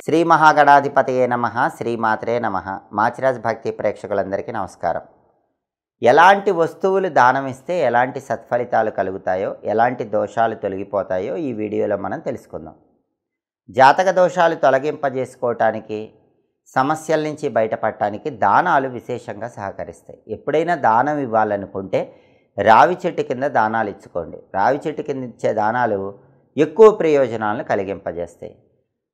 శ్రీ మహాగణాధిపతయే నమః శ్రీమాత్రే నమః మాచిరాజ్ భక్తి ప్రేక్షకులందరికీ నమస్కారం. ఎలాంటి వస్తువులు దానం ఇస్తే ఎలాంటి సత్ఫలితాలు కలుగుతాయో, ఎలాంటి దోషాలు తొలగిపోతాయో ఈ వీడియోలో మనం తెలుసుకుందాం. జాతక దోషాలు తొలగింపజేసుకోవటానికి, సమస్యల నుంచి బయటపడటానికి దానాలు విశేషంగా సహకరిస్తాయి. ఎప్పుడైనా దానం ఇవ్వాలనుకుంటే రావి చెట్టు కింద దానాలు ఇచ్చుకోండి. రావి చెట్టు కింద ఇచ్చే దానాలు ఎక్కువ ప్రయోజనాలను కలిగింపజేస్తాయి.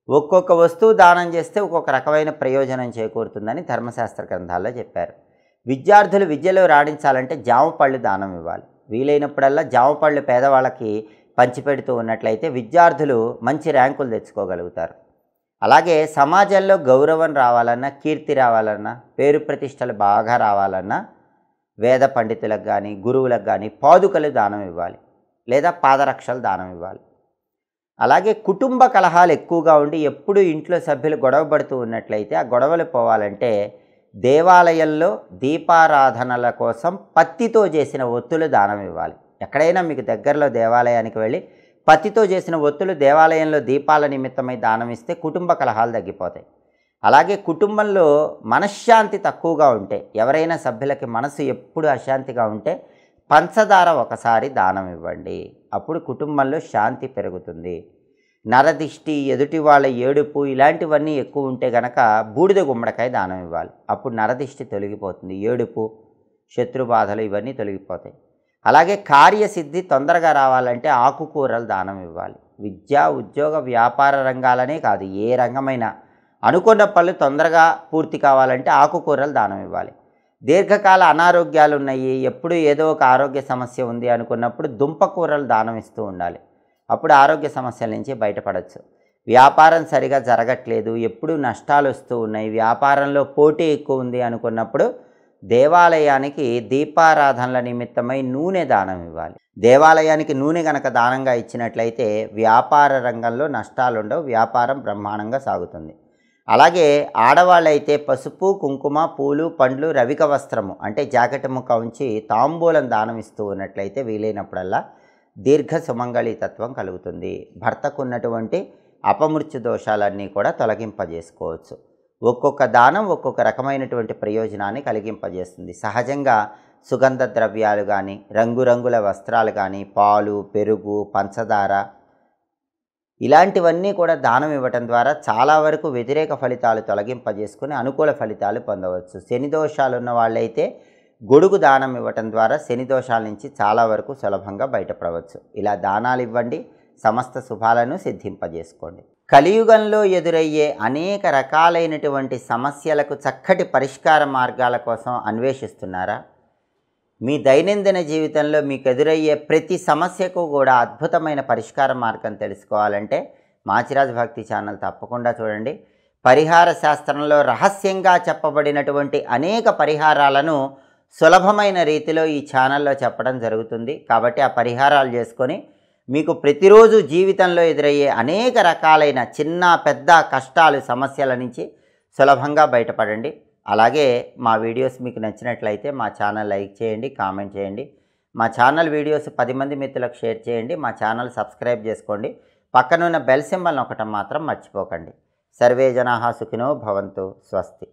ఒక్కొక్క వస్తువు దానం చేస్తే ఒక్కొక్క రకమైన ప్రయోజనం చేకూరుతుందని ధర్మశాస్త్ర గ్రంథాల్లో చెప్పారు. విద్యార్థులు విద్యలో రాణించాలంటే జామ పళ్ళు దానం ఇవ్వాలి. వీలైనప్పుడల్లా జామ పళ్ళు పేదవాళ్ళకి పంచిపెడుతూ ఉన్నట్లయితే విద్యార్థులు మంచి ర్యాంకులు తెచ్చుకోగలుగుతారు. అలాగే సమాజంలో గౌరవం రావాలన్నా, కీర్తి రావాలన్నా, పేరు ప్రతిష్టలు బాగా రావాలన్నా వేద పండితులకు కానీ, గురువులకు కానీ పాదుకలు దానం ఇవ్వాలి, లేదా పాదరక్షలు దానం ఇవ్వాలి. అలాగే కుటుంబ కలహాలు ఎక్కువగా ఉండి ఎప్పుడూ ఇంట్లో సభ్యులు గొడవ పడుతూ ఉన్నట్లయితే ఆ గొడవలు పోవాలంటే దేవాలయంలో దీపారాధనల కోసం పత్తితో చేసిన ఒత్తులు దానం ఇవ్వాలి. ఎక్కడైనా మీకు దగ్గరలో దేవాలయానికి వెళ్ళి పత్తితో చేసిన ఒత్తులు దేవాలయంలో దీపాల నిమిత్తమై దానం ఇస్తే కుటుంబ కలహాలు తగ్గిపోతాయి. అలాగే కుటుంబంలో మనశ్శాంతి తక్కువగా ఉంటే, ఎవరైనా సభ్యులకి మనసు ఎప్పుడు అశాంతిగా ఉంటే పంచదార ఒకసారి దానం ఇవ్వండి. అప్పుడు కుటుంబంలో శాంతి పెరుగుతుంది. నరదిష్టి, ఎదుటి వాళ్ళ ఏడుపు ఇలాంటివన్నీ ఎక్కువ ఉంటే గనక బూడిద గుమ్మడికాయ దానం ఇవ్వాలి. అప్పుడు నరదిష్టి తొలగిపోతుంది. ఏడుపు, శత్రుబాధలు ఇవన్నీ తొలగిపోతాయి. అలాగే కార్యసిద్ధి తొందరగా రావాలంటే ఆకుకూరలు దానం ఇవ్వాలి. విద్య, ఉద్యోగ, వ్యాపార రంగాలనే కాదు, ఏ రంగమైనా అనుకున్న పనులు తొందరగా పూర్తి కావాలంటే ఆకుకూరలు దానం ఇవ్వాలి. దీర్ఘకాల అనారోగ్యాలు ఉన్నాయి, ఎప్పుడు ఏదో ఒక ఆరోగ్య సమస్య ఉంది అనుకున్నప్పుడు దుంపకూరలు దానం ఇస్తూ ఉండాలి. అప్పుడు ఆరోగ్య సమస్యల నుంచి బయటపడవచ్చు. వ్యాపారం సరిగా జరగట్లేదు, ఎప్పుడు నష్టాలు వస్తూ ఉన్నాయి, వ్యాపారంలో పోటీ ఎక్కువ ఉంది అనుకున్నప్పుడు దేవాలయానికి దీపారాధనల నిమిత్తమై నూనె దానం ఇవ్వాలి. దేవాలయానికి నూనె కనుక దానంగా ఇచ్చినట్లయితే వ్యాపార రంగంలో నష్టాలు ఉండవు, వ్యాపారం బ్రహ్మాండంగా సాగుతుంది. అలాగే ఆడవాళ్ళైతే పసుపు, కుంకుమ, పూలు, పండ్లు, రవిక వస్త్రము అంటే జాకెట్ ముక్క ఉంచి తాంబూలం దానం ఇస్తూ ఉన్నట్లయితే వీలైనప్పుడల్లా దీర్ఘ సుమంగళితత్వం కలుగుతుంది. భర్తకు ఉన్నటువంటి అపమృత్యు దోషాలన్నీ కూడా తొలగింపజేసుకోవచ్చు. ఒక్కొక్క దానం ఒక్కొక్క రకమైనటువంటి ప్రయోజనాన్ని కలిగింపజేస్తుంది. సహజంగా సుగంధ ద్రవ్యాలు కానీ, రంగురంగుల వస్త్రాలు కానీ, పాలు, పెరుగు, పంచదార ఇలాంటివన్నీ కూడా దానం ఇవ్వటం ద్వారా చాలా వరకు వ్యతిరేక ఫలితాలు తొలగింపజేసుకుని అనుకూల ఫలితాలు పొందవచ్చు. శని దోషాలు ఉన్న వాళ్ళైతే గొడుగు దానం ఇవ్వటం ద్వారా శని దోషాల నుంచి చాలా వరకు సులభంగా బయటపడవచ్చు. ఇలా దానాలు ఇవ్వండి, సమస్త శుభాలను సిద్ధింపజేసుకోండి. కలియుగంలో ఎదురయ్యే అనేక రకాలైనటువంటి సమస్యలకు చక్కటి పరిష్కార మార్గాల కోసం అన్వేషిస్తున్నారా? మీ దైనందిన జీవితంలో మీకు ఎదురయ్యే ప్రతి సమస్యకు కూడా అద్భుతమైన పరిష్కార మార్గం తెలుసుకోవాలంటే మాచిరాజ్ భక్తి ఛానల్ తప్పకుండా చూడండి. పరిహార శాస్త్రంలో రహస్యంగా చెప్పబడినటువంటి అనేక పరిహారాలను సులభమైన రీతిలో ఈ ఛానల్లో చెప్పడం జరుగుతుంది. కాబట్టి ఆ పరిహారాలు చేసుకొని మీకు ప్రతిరోజు జీవితంలో ఎదురయ్యే అనేక రకాలైన చిన్న పెద్ద కష్టాలు, సమస్యల నుంచి సులభంగా బయటపడండి. అలాగే మా వీడియోస్ మీకు నచ్చినట్లయితే మా ఛానల్ లైక్ చేయండి, కామెంట్ చేయండి. మా ఛానల్ వీడియోస్ 10 మంది మిత్రులకు షేర్ చేయండి. మా ఛానల్ సబ్స్క్రైబ్ చేసుకోండి. పక్కనున్న బెల్ సింబల్ నొక్కటం మాత్రం మర్చిపోకండి. సర్వే జనాః సుఖినో భవంతు. స్వస్తి.